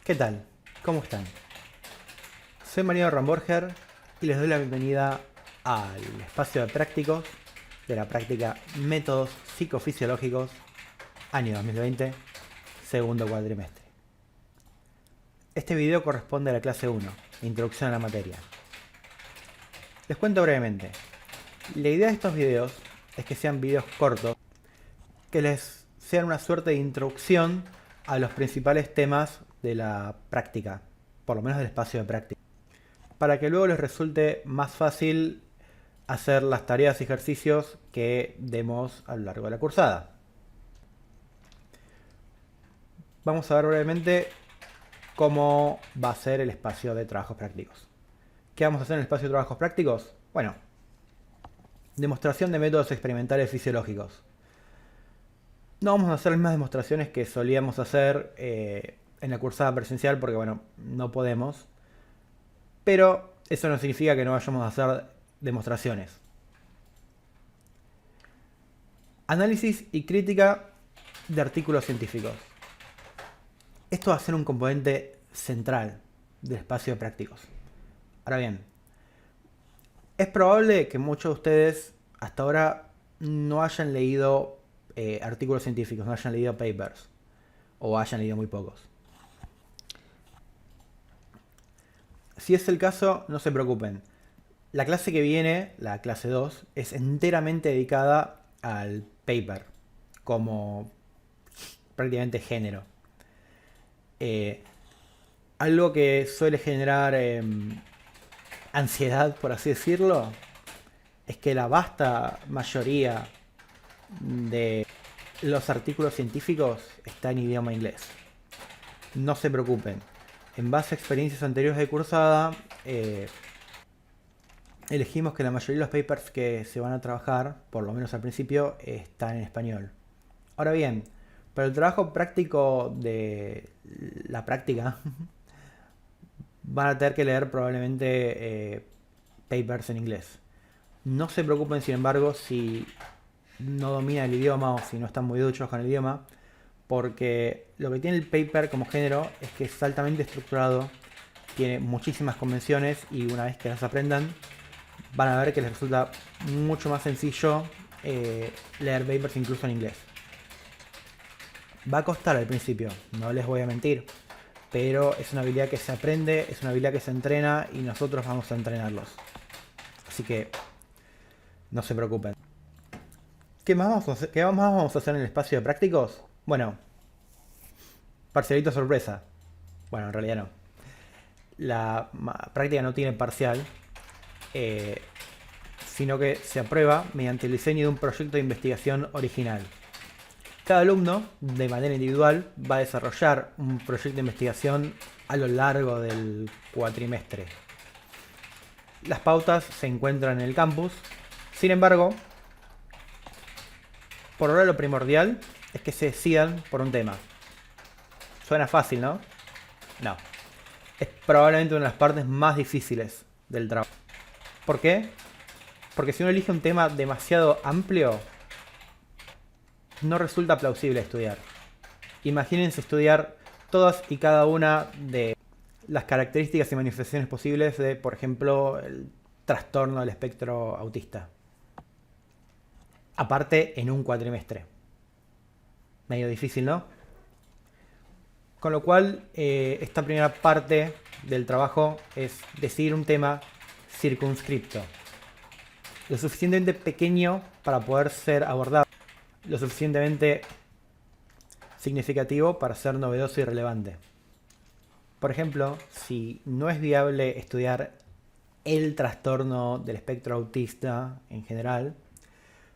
¿Qué tal? ¿Cómo están? Soy Mariano Ramborger y les doy la bienvenida al espacio de prácticos de la práctica Métodos Psicofisiológicos, año 2020, segundo cuatrimestre. Este video corresponde a la clase 1, Introducción a la materia. Les cuento brevemente. La idea de estos videos es que sean videos cortos, que les sean una suerte de introducción a los principales temas de la práctica, por lo menos del espacio de práctica, para que luego les resulte más fácil hacer las tareas y ejercicios que demos a lo largo de la cursada. Vamos a ver brevemente cómo va a ser el espacio de trabajos prácticos. ¿Qué vamos a hacer en el espacio de trabajos prácticos? Bueno, demostración de métodos experimentales fisiológicos. No vamos a hacer las mismas demostraciones que solíamos hacer en la cursada presencial porque, bueno, no podemos. Pero eso no significa que no vayamos a hacer demostraciones. Análisis y crítica de artículos científicos. Esto va a ser un componente central del espacio de prácticos. Ahora bien, es probable que muchos de ustedes hasta ahora no hayan leído artículos científicos, no hayan leído papers, o hayan leído muy pocos. Si es el caso, no se preocupen. La clase que viene, la clase 2, es enteramente dedicada al paper, como prácticamente género. Algo que suele generar ansiedad, por así decirlo, es que la vasta mayoría de los artículos científicos está en idioma inglés. No se preocupen. En base a experiencias anteriores de cursada, elegimos que la mayoría de los papers que se van a trabajar, por lo menos al principio, están en español. Ahora bien, para el trabajo práctico de la práctica, van a tener que leer probablemente papers en inglés. No se preocupen, sin embargo, si no dominan el idioma o si no están muy duchos con el idioma, porque lo que tiene el paper como género es que es altamente estructurado, tiene muchísimas convenciones y una vez que las aprendan, van a ver que les resulta mucho más sencillo leer papers incluso en inglés. Va a costar al principio, no les voy a mentir, pero es una habilidad que se aprende, es una habilidad que se entrena y nosotros vamos a entrenarlos. Así que no se preocupen. ¿Qué más vamos a hacer en el espacio de prácticos? Bueno, parcialito sorpresa. Bueno, en realidad no. La práctica no tiene parcial, sino que se aprueba mediante el diseño de un proyecto de investigación original. Cada alumno, de manera individual, va a desarrollar un proyecto de investigación a lo largo del cuatrimestre. Las pautas se encuentran en el campus. Sin embargo, por ahora lo primordial es que se decidan por un tema. Suena fácil, ¿no? No. Es probablemente una de las partes más difíciles del trabajo. ¿Por qué? Porque si uno elige un tema demasiado amplio, no resulta plausible estudiar. Imagínense estudiar todas y cada una de las características y manifestaciones posibles de, por ejemplo, el trastorno del espectro autista. Aparte, en un cuatrimestre. Medio difícil, ¿no? Con lo cual, esta primera parte del trabajo es decidir un tema circunscripto. Lo suficientemente pequeño para poder ser abordado. Lo suficientemente significativo para ser novedoso y relevante. Por ejemplo, si no es viable estudiar el trastorno del espectro autista en general,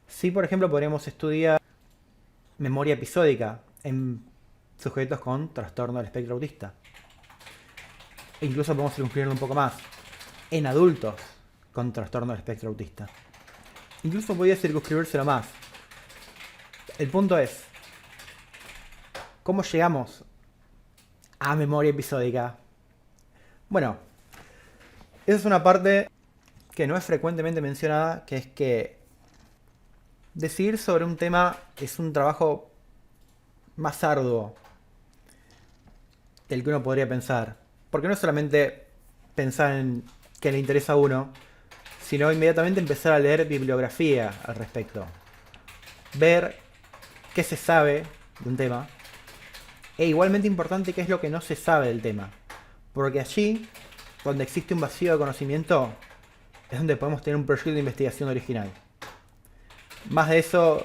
sí, por ejemplo, podríamos estudiar memoria episódica en sujetos con trastorno del espectro autista. E incluso podemos circunscribirlo un poco más en adultos con trastorno del espectro autista. Incluso podría circunscribírselo más. El punto es, ¿cómo llegamos a memoria episódica? Bueno, esa es una parte que no es frecuentemente mencionada, que es que decidir sobre un tema es un trabajo más arduo. del que uno podría pensar. Porque no es solamente pensar en qué le interesa a uno, sino inmediatamente empezar a leer bibliografía al respecto. Ver qué se sabe de un tema. E igualmente importante qué es lo que no se sabe del tema. Porque allí, donde existe un vacío de conocimiento, es donde podemos tener un proyecto de investigación original. Más de eso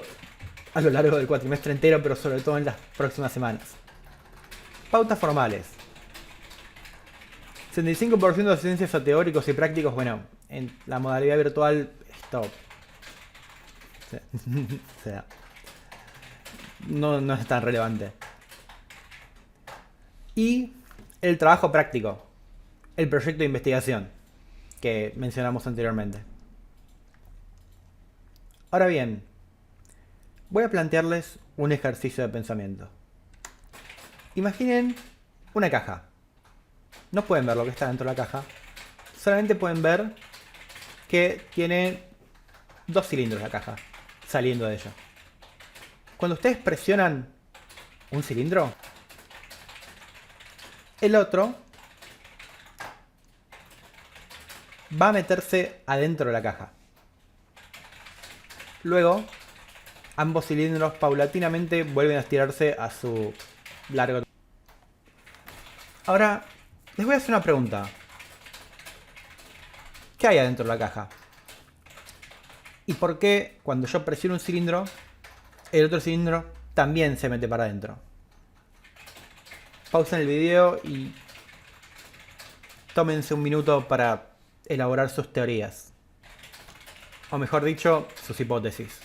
a lo largo del cuatrimestre entero, pero sobre todo en las próximas semanas. Pautas formales. 75% de ciencias a teóricos y prácticos, bueno, en la modalidad virtual esto o sea, no es tan relevante. Y el trabajo práctico, el proyecto de investigación que mencionamos anteriormente. Ahora bien, voy a plantearles un ejercicio de pensamiento. Imaginen una caja. No pueden ver lo que está dentro de la caja. Solamente pueden ver que tiene 2 cilindros la caja saliendo de ella. Cuando ustedes presionan un cilindro, el otro va a meterse adentro de la caja. Luego, ambos cilindros paulatinamente vuelven a estirarse a su largo. Ahora, les voy a hacer una pregunta. ¿Qué hay adentro de la caja? ¿Y por qué cuando yo presiono un cilindro, el otro cilindro también se mete para adentro? Pausen el video y tómense un minuto para elaborar sus teorías. O mejor dicho, sus hipótesis.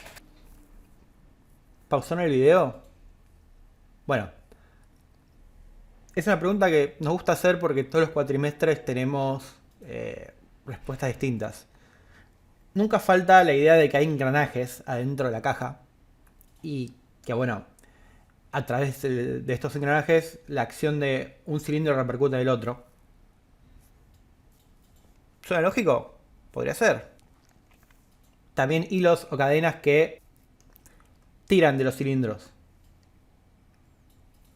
¿Pausaron el video? Bueno, es una pregunta que nos gusta hacer porque todos los cuatrimestres tenemos respuestas distintas. Nunca falta la idea de que hay engranajes adentro de la caja y que, bueno, a través de estos engranajes la acción de un cilindro repercute en el otro. ¿Suena lógico? Podría ser. También hilos o cadenas que tiran de los cilindros.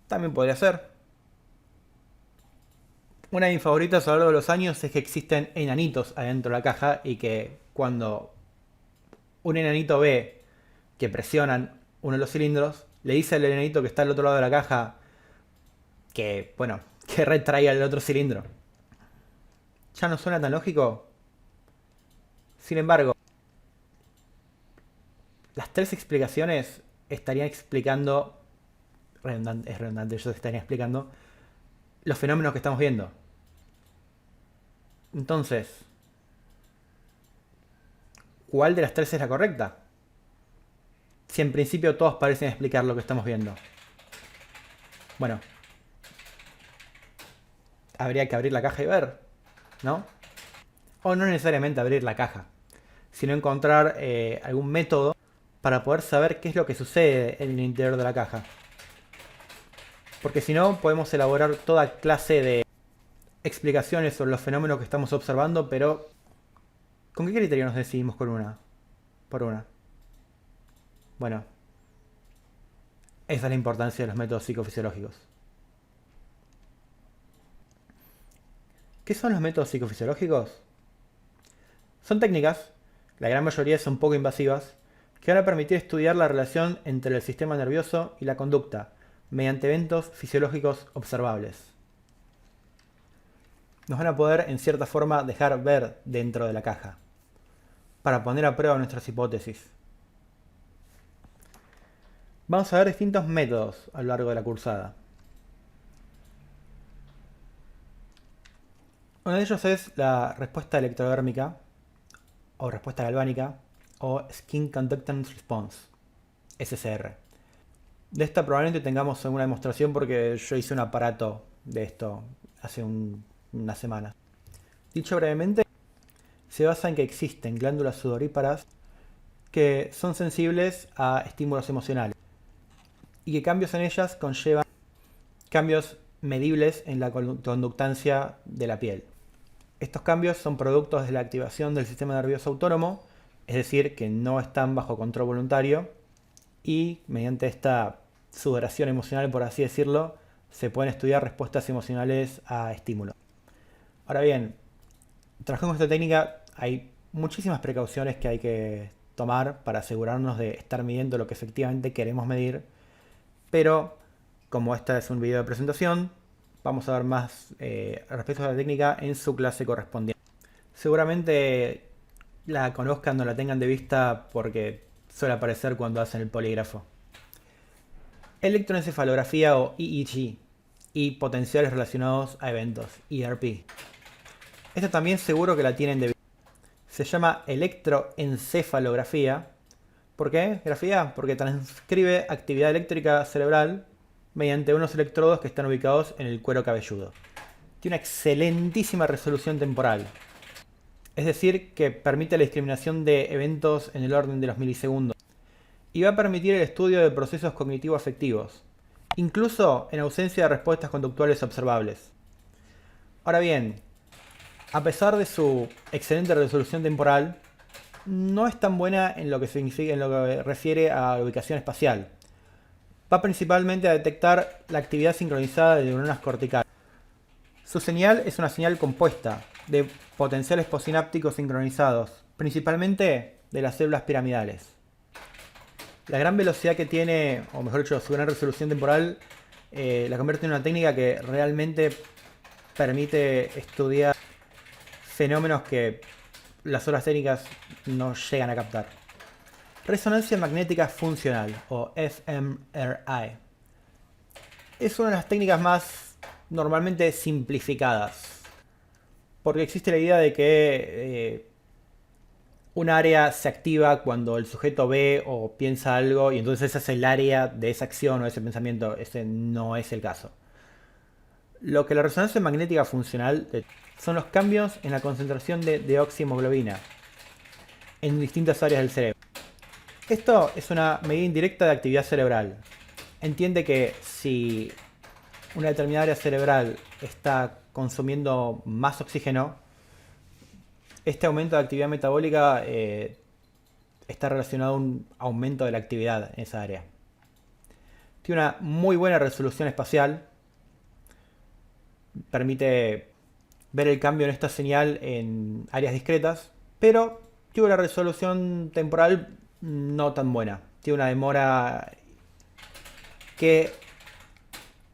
También podría ser. Una de mis favoritas a lo largo de los años es que existen enanitos adentro de la caja y que cuando un enanito ve que presionan uno de los cilindros, le dice al enanito que está al otro lado de la caja que, bueno, que retraiga el otro cilindro. ¿Ya no suena tan lógico? Sin embargo, las 3 explicaciones estarían explicando, es redundante, ellos estarían explicando los fenómenos que estamos viendo. Entonces, ¿cuál de las 3 es la correcta? Si en principio todos parecen explicar lo que estamos viendo. Bueno, habría que abrir la caja y ver, ¿no? O no necesariamente abrir la caja, sino encontrar algún método para poder saber qué es lo que sucede en el interior de la caja. Porque si no, podemos elaborar toda clase de explicaciones sobre los fenómenos que estamos observando, pero ¿con qué criterio nos decidimos por una? Bueno, esa es la importancia de los métodos psicofisiológicos. ¿Qué son los métodos psicofisiológicos? Son técnicas, la gran mayoría son poco invasivas, que van a permitir estudiar la relación entre el sistema nervioso y la conducta, mediante eventos fisiológicos observables. Nos van a poder, en cierta forma, dejar ver dentro de la caja, para poner a prueba nuestras hipótesis. Vamos a ver distintos métodos a lo largo de la cursada. Uno de ellos es la respuesta electrodérmica, o respuesta galvánica, o Skin Conductance Response, SCR. De esta probablemente tengamos alguna demostración porque yo hice un aparato de esto hace una semana. Dicho brevemente, se basa en que existen glándulas sudoríparas que son sensibles a estímulos emocionales y que cambios en ellas conllevan cambios medibles en la conductancia de la piel. Estos cambios son productos de la activación del sistema nervioso autónomo, es decir, que no están bajo control voluntario y mediante esta sudoración emocional, por así decirlo, se pueden estudiar respuestas emocionales a estímulos. Ahora bien, trabajando con esta técnica hay muchísimas precauciones que hay que tomar para asegurarnos de estar midiendo lo que efectivamente queremos medir, pero como este es un video de presentación, vamos a ver más respecto a la técnica en su clase correspondiente. Seguramente la conozcan o la tengan de vista porque suele aparecer cuando hacen el polígrafo. Electroencefalografía o EEG y potenciales relacionados a eventos, ERP. Esta también seguro que la tienen de vista. Se llama electroencefalografía. ¿Por qué? Grafía, porque transcribe actividad eléctrica cerebral mediante unos electrodos que están ubicados en el cuero cabelludo. Tiene una excelentísima resolución temporal. Es decir, que permite la discriminación de eventos en el orden de los milisegundos. Y va a permitir el estudio de procesos cognitivo-afectivos, incluso en ausencia de respuestas conductuales observables. Ahora bien, a pesar de su excelente resolución temporal, no es tan buena en lo que significa, en lo que refiere a la ubicación espacial. Va principalmente a detectar la actividad sincronizada de neuronas corticales. Su señal es una señal compuesta de potenciales postsinápticos sincronizados, principalmente de las células piramidales. La gran velocidad que tiene, o mejor dicho, su gran resolución temporal, la convierte en una técnica que realmente permite estudiar fenómenos que las otras técnicas no llegan a captar. Resonancia magnética funcional, o fMRI. Es una de las técnicas más normalmente simplificadas, porque existe la idea de que un área se activa cuando el sujeto ve o piensa algo y entonces ese es el área de esa acción o ese pensamiento. Ese no es el caso. Lo que la resonancia magnética funcional son los cambios en la concentración de deoxihemoglobina en distintas áreas del cerebro. Esto es una medida indirecta de actividad cerebral. Entiende que si una determinada área cerebral está consumiendo más oxígeno, este aumento de actividad metabólica está relacionado a un aumento de la actividad en esa área. Tiene una muy buena resolución espacial. Permite ver el cambio en esta señal en áreas discretas, pero tiene una resolución temporal no tan buena. Tiene una demora que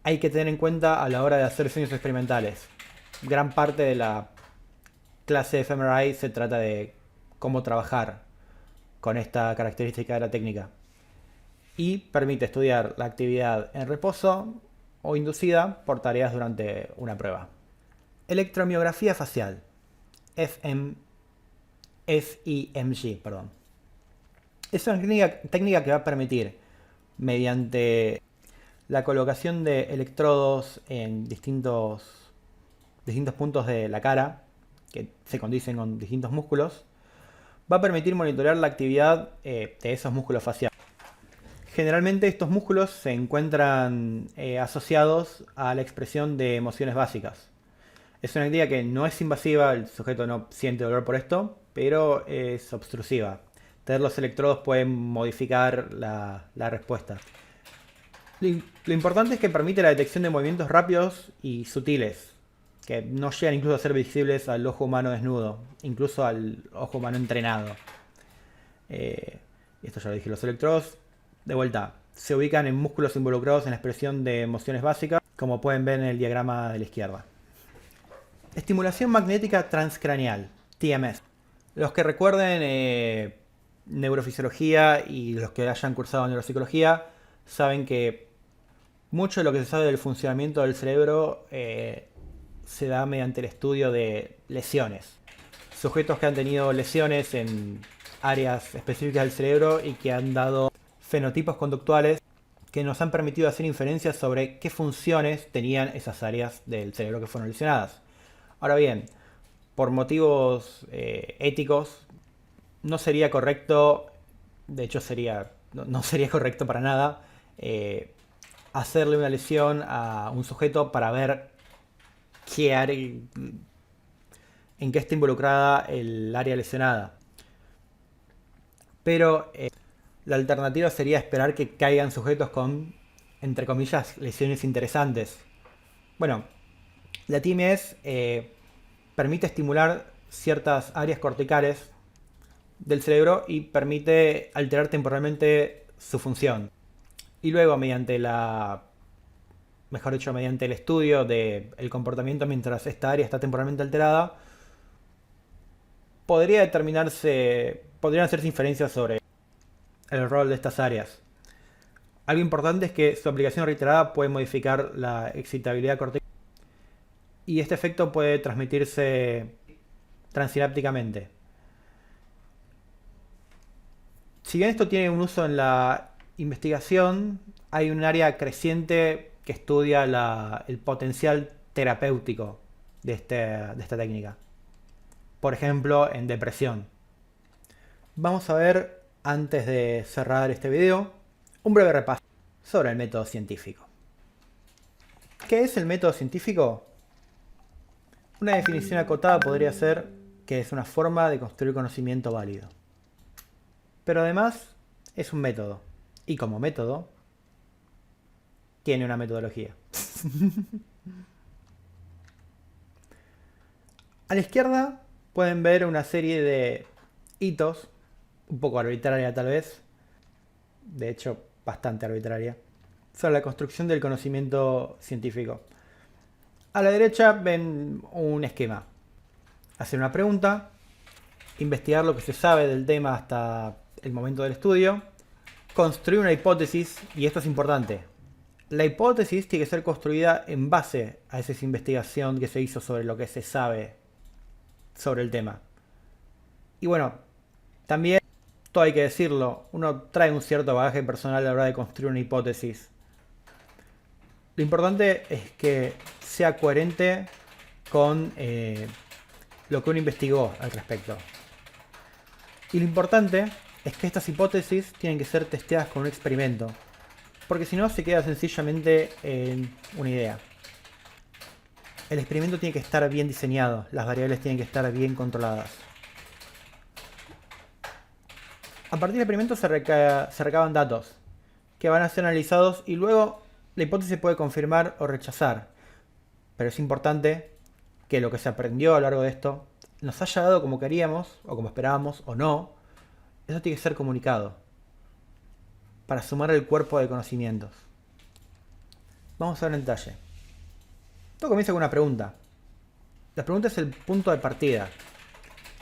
hay que tener en cuenta a la hora de hacer diseños experimentales. Gran parte de la clase de fMRI se trata de cómo trabajar con esta característica de la técnica. Y permite estudiar la actividad en reposo o inducida por tareas durante una prueba. Electromiografía facial. FEMG. Es una técnica que va a permitir, mediante la colocación de electrodos en distintos puntos de la cara, que se condicen con distintos músculos, va a permitir monitorear la actividad de esos músculos faciales. Generalmente estos músculos se encuentran asociados a la expresión de emociones básicas. Es una actividad que no es invasiva, el sujeto no siente dolor por esto, pero es obstrusiva. Tener los electrodos pueden modificar la respuesta. Lo importante es que permite la detección de movimientos rápidos y sutiles, que no llegan incluso a ser visibles al ojo humano desnudo, incluso al ojo humano entrenado. Esto ya lo dije, los electrodos, de vuelta, se ubican en músculos involucrados en la expresión de emociones básicas, como pueden ver en el diagrama de la izquierda. Estimulación magnética transcraneal, TMS. Los que recuerden neurofisiología y los que hayan cursado neuropsicología saben que mucho de lo que se sabe del funcionamiento del cerebro se da mediante el estudio de lesiones. Sujetos que han tenido lesiones en áreas específicas del cerebro y que han dado fenotipos conductuales que nos han permitido hacer inferencias sobre qué funciones tenían esas áreas del cerebro que fueron lesionadas. Ahora bien, por motivos éticos, no sería correcto, de hecho no sería correcto para nada, hacerle una lesión a un sujeto para ver en qué está involucrada el área lesionada. Pero la alternativa sería esperar que caigan sujetos con, entre comillas, lesiones interesantes. Bueno, la TMS permite estimular ciertas áreas corticales del cerebro y permite alterar temporalmente su función. Y luego, mediante el estudio del comportamiento mientras esta área está temporalmente alterada, podrían hacerse inferencias sobre el rol de estas áreas. Algo importante es que su aplicación reiterada puede modificar la excitabilidad cortical y este efecto puede transmitirse transinápticamente. Si bien esto tiene un uso en la investigación, hay un área creciente que estudia el potencial terapéutico de esta técnica. Por ejemplo, en depresión. Vamos a ver, antes de cerrar este video, un breve repaso sobre el método científico. ¿Qué es el método científico? Una definición acotada podría ser que es una forma de construir conocimiento válido. Pero además es un método. Y como método, tiene una metodología. A la izquierda pueden ver una serie de hitos, un poco arbitraria tal vez, de hecho bastante arbitraria, sobre la construcción del conocimiento científico. A la derecha ven un esquema. Hacer una pregunta, investigar lo que se sabe del tema hasta el momento del estudio, construir una hipótesis, y esto es importante. La hipótesis tiene que ser construida en base a esa investigación que se hizo sobre lo que se sabe sobre el tema. Y bueno, también, todo hay que decirlo, uno trae un cierto bagaje personal a la hora de construir una hipótesis. Lo importante es que sea coherente con lo que uno investigó al respecto. Y lo importante es que estas hipótesis tienen que ser testeadas con un experimento, porque si no se queda sencillamente en una idea. El experimento tiene que estar bien diseñado, las variables tienen que estar bien controladas. A partir del experimento se recaban datos que van a ser analizados y luego la hipótesis se puede confirmar o rechazar. Pero es importante que lo que se aprendió a lo largo de esto nos haya dado como queríamos o como esperábamos o no. Eso tiene que ser comunicado para sumar el cuerpo de conocimientos. Vamos a ver en detalle. Todo comienza con una pregunta. La pregunta es el punto de partida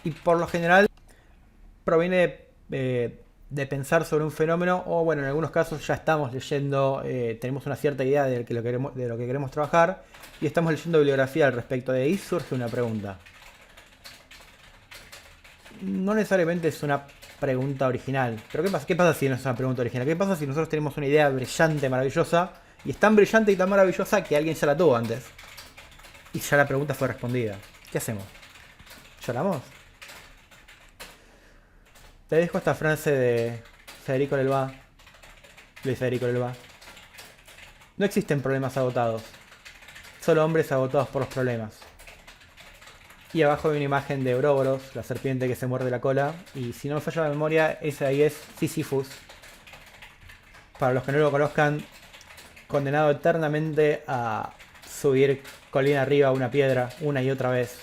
y por lo general proviene de pensar sobre un fenómeno o bueno, en algunos casos ya estamos leyendo, tenemos una cierta idea de lo que queremos trabajar y estamos leyendo bibliografía al respecto. De ahí surge una pregunta. No necesariamente es una pregunta original, pero ¿qué pasa si no es una pregunta original? ¿Qué pasa si nosotros tenemos una idea brillante, maravillosa y es tan brillante y tan maravillosa que alguien ya la tuvo antes y ya la pregunta fue respondida? ¿Qué hacemos? ¿Lloramos? Te dejo esta frase de Federico Lelva, Luis Federico Lelva. No existen problemas agotados, solo hombres agotados por los problemas. Y abajo hay una imagen de Ouroboros, la serpiente que se muerde la cola. Y si no me falla la memoria, ese ahí es Sísifus. Para los que no lo conozcan, condenado eternamente a subir colina arriba una piedra una y otra vez.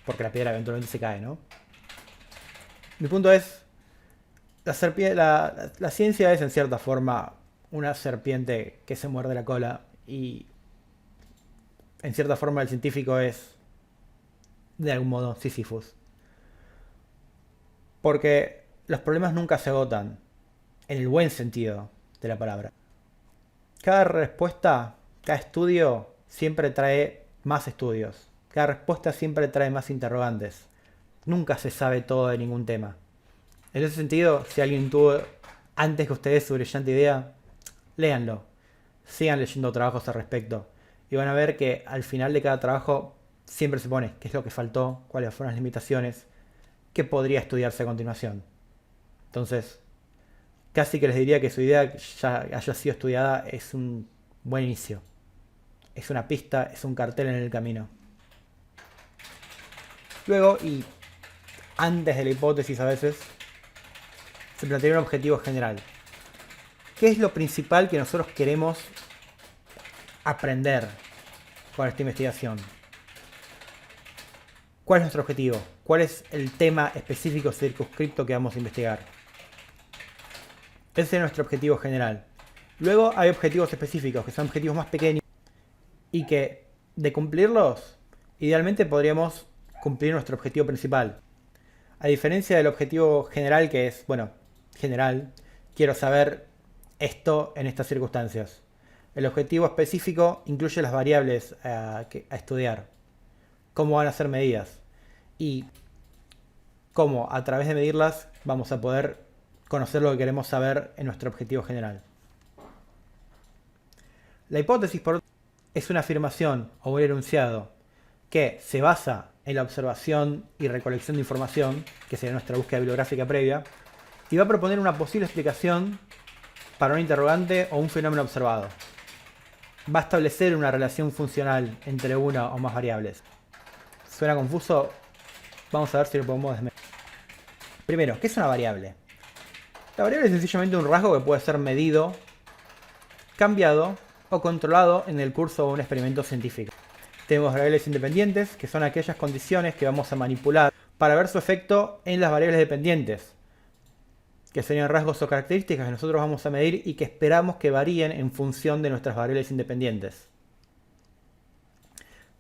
Porque la piedra eventualmente se cae, ¿no? Mi punto es, la ciencia es en cierta forma una serpiente que se muerde la cola y en cierta forma el científico es de algún modo Sísifus. Porque los problemas nunca se agotan, en el buen sentido de la palabra. Cada respuesta, cada estudio siempre trae más estudios. Cada respuesta siempre trae más interrogantes. Nunca se sabe todo de ningún tema. En ese sentido, si alguien tuvo antes que ustedes su brillante idea, léanlo. Sigan leyendo trabajos al respecto. Y van a ver que al final de cada trabajo siempre se pone qué es lo que faltó, cuáles fueron las limitaciones, qué podría estudiarse a continuación. Entonces, casi que les diría que su idea ya haya sido estudiada es un buen inicio. Es una pista, es un cartel en el camino. Luego, y antes de la hipótesis a veces, se plantea un objetivo general. ¿Qué es lo principal que nosotros queremos aprender? con esta investigación? ¿Cuál es nuestro objetivo? ¿Cuál es el tema específico circunscripto que vamos a investigar? Ese es nuestro objetivo general. Luego hay objetivos específicos, que son objetivos más pequeños y que, de cumplirlos, idealmente podríamos cumplir nuestro objetivo principal. A diferencia del objetivo general, que es, bueno, general, quiero saber esto en estas circunstancias. El objetivo específico incluye las variables a estudiar, cómo van a ser medidas y cómo a través de medirlas vamos a poder conocer lo que queremos saber en nuestro objetivo general. La hipótesis, por otro lado, es una afirmación o un enunciado que se basa en la observación y recolección de información, que sería nuestra búsqueda bibliográfica previa, y va a proponer una posible explicación para un interrogante o un fenómeno observado. Va a establecer una relación funcional entre una o más variables. ¿Suena confuso? Vamos a ver si lo podemos desmentir. Primero, ¿qué es una variable? La variable es sencillamente un rasgo que puede ser medido, cambiado o controlado en el curso de un experimento científico. Tenemos variables independientes, que son aquellas condiciones que vamos a manipular para ver su efecto en las variables dependientes, que serían rasgos o características que nosotros vamos a medir y que esperamos que varíen en función de nuestras variables independientes.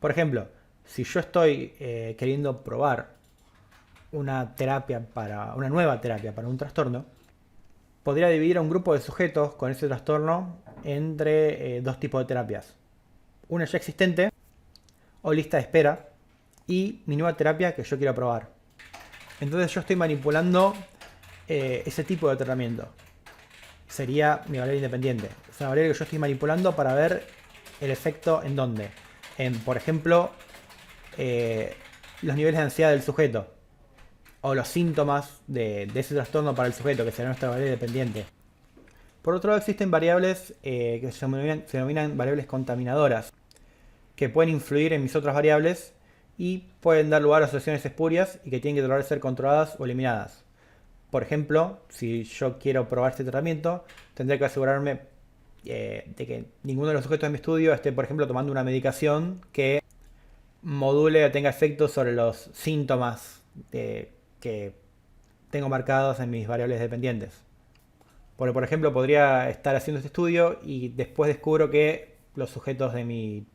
Por ejemplo, si yo estoy queriendo probar una nueva terapia para un trastorno, podría dividir a un grupo de sujetos con ese trastorno entre dos tipos de terapias. Una ya existente, o lista de espera, y mi nueva terapia que yo quiero probar. Entonces yo estoy manipulando ese tipo de tratamiento. Sería mi variable independiente. Es una variable que yo estoy manipulando para ver el efecto en dónde. Por ejemplo, los niveles de ansiedad del sujeto. O los síntomas de ese trastorno para el sujeto, que será nuestra variable dependiente. Por otro lado, existen variables que se denominan variables contaminadoras, que pueden influir en mis otras variables y pueden dar lugar a asociaciones espurias y que tienen que tratar de ser controladas o eliminadas. Por ejemplo, si yo quiero probar este tratamiento, tendré que asegurarme de que ninguno de los sujetos de mi estudio esté, por ejemplo, tomando una medicación que module o tenga efectos sobre los síntomas que tengo marcados en mis variables dependientes. Porque, por ejemplo, podría estar haciendo este estudio y después descubro que los sujetos de mi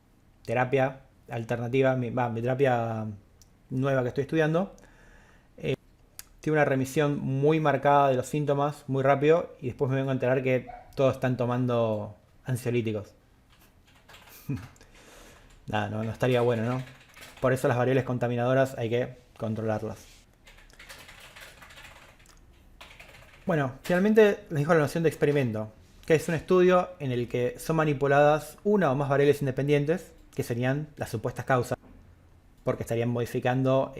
terapia alternativa, mi terapia nueva que estoy estudiando, tiene una remisión muy marcada de los síntomas, muy rápido, y después me vengo a enterar que todos están tomando ansiolíticos. Nada, no estaría bueno, ¿no? Por eso las variables contaminadoras hay que controlarlas. Bueno, finalmente les dejo la noción de experimento, que es un estudio en el que son manipuladas una o más variables independientes, que serían las supuestas causas, porque estarían modificando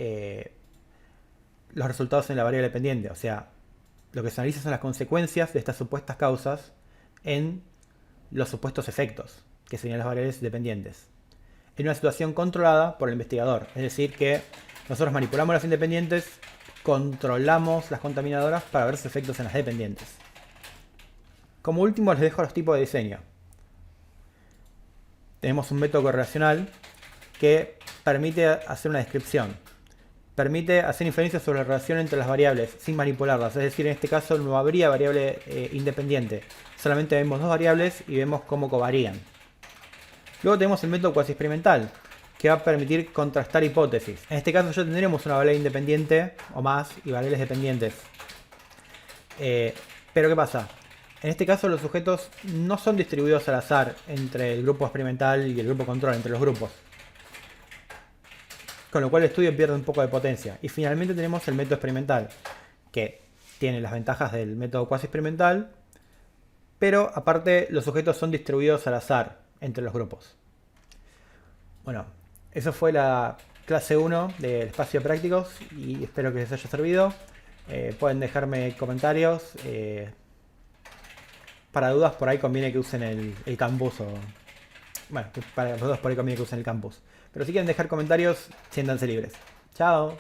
los resultados en la variable dependiente. O sea, lo que se analiza son las consecuencias de estas supuestas causas en los supuestos efectos, que serían las variables dependientes, en una situación controlada por el investigador. Es decir, que nosotros manipulamos las independientes, controlamos las contaminadoras para ver sus efectos en las dependientes. Como último, les dejo los tipos de diseño. Tenemos un método correlacional que permite hacer una descripción. Permite hacer inferencias sobre la relación entre las variables sin manipularlas. Es decir, en este caso no habría variable independiente. Solamente vemos dos variables y vemos cómo covarían. Luego tenemos el método cuasi experimental, que va a permitir contrastar hipótesis. En este caso ya tendremos una variable independiente o más y variables dependientes. Pero ¿qué pasa? En este caso los sujetos no son distribuidos al azar entre el grupo experimental y el grupo control, entre los grupos. Con lo cual el estudio pierde un poco de potencia. Y finalmente tenemos el método experimental, que tiene las ventajas del método cuasi experimental, pero aparte los sujetos son distribuidos al azar entre los grupos. Bueno, eso fue la clase 1 del espacio de prácticos y espero que les haya servido. Pueden dejarme comentarios. Para dudas por ahí conviene que usen el campus o... Bueno, para los dos por ahí conviene que usen el campus. Pero si quieren dejar comentarios, siéntanse libres. Chao.